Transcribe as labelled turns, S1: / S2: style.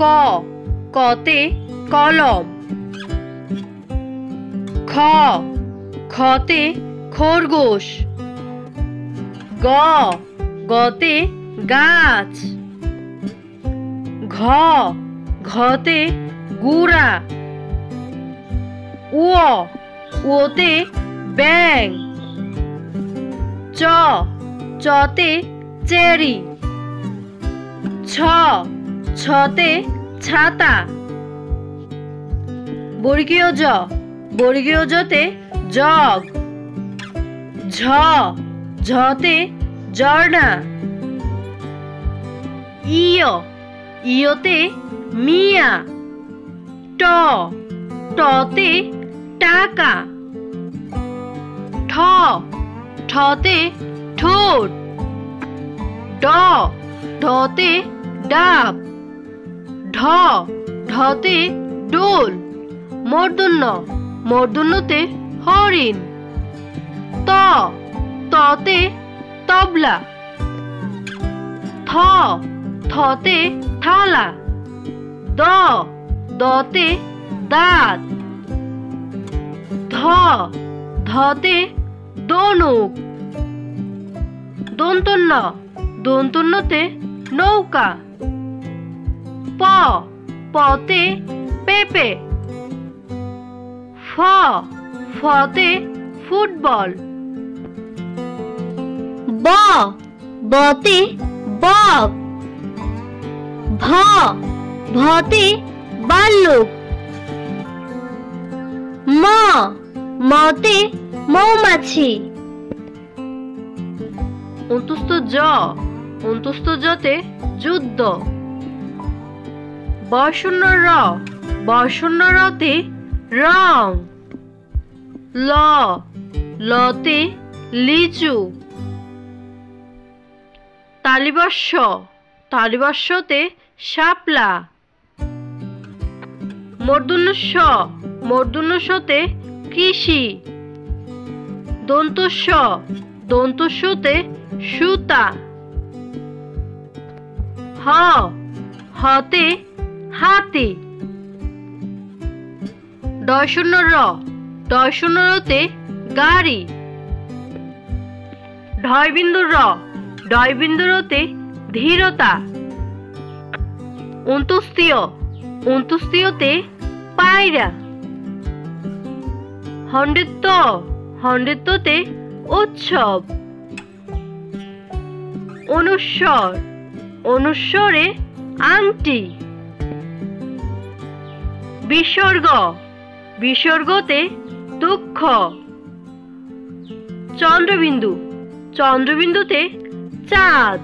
S1: ক, কতে কলম। খ, খতে খরগোশ। গ, গতে গাছ। ঘ, ঘতে গুড়া। উ, ওতে ব্যাঙ। চ, চতে চেরি। ছ, ছতে ছাতা। বর্গীয় জ, বর্গীয় জতে জগ। ঝ, ঝতে ঝর্ণা। ইয়, ইয়তে মিয়া। ট, টতে টাকা। ঠ, ঠতে ঠোঁট। ড, ঢতে ডাব। ঢ, ঢতে ডোল। মূর্ধন্য, মূর্ধন্যতে হরিণ। ত, ততে তবলা। থ, থতে থালা। দ, দতে দাঁত। ধ, ধতে দনুক। দন্তন্য, দন্তন্যতে নৌকা। প, পতে পেঁপে। ফ, ফতে ফুটবল।
S2: ব, বতে বক। ভ, ভতে ভাল্লুক। ম, মতে মৌমাছি।
S1: অন্তস্থ জ, অন্তস্থ জতে যুদ্ধ। বর্ষণ্য র, বর্ষণ্য রতে রং। ল, লতে লিচু। তালিবস্য, তালিবস্যতে শাপলা। মূর্ধন্য ষ, মূর্ধন্য ষতে কৃষি। দন্তস্ব, দন্তস্বতে সুতা। হ, হতে হাতি। ডয়শূন্য র, ডয়শূন্য রতে গাড়ি। ঢয়বিন্দু র, ঢয়বিন্দু রতে ধীরতা। অন্ত্যুস্থিয়, অন্ত্যুস্থিয়তে পায়রা। হন্ডিত্য, হন্ডিত্যতে উৎসব। অনুস্বর, অনুস্বরে আংটি। বিসর্গ, বিসর্গতে দুঃখ। চন্দ্রবিন্দু, চন্দ্রবিন্দুতে চাঁদ।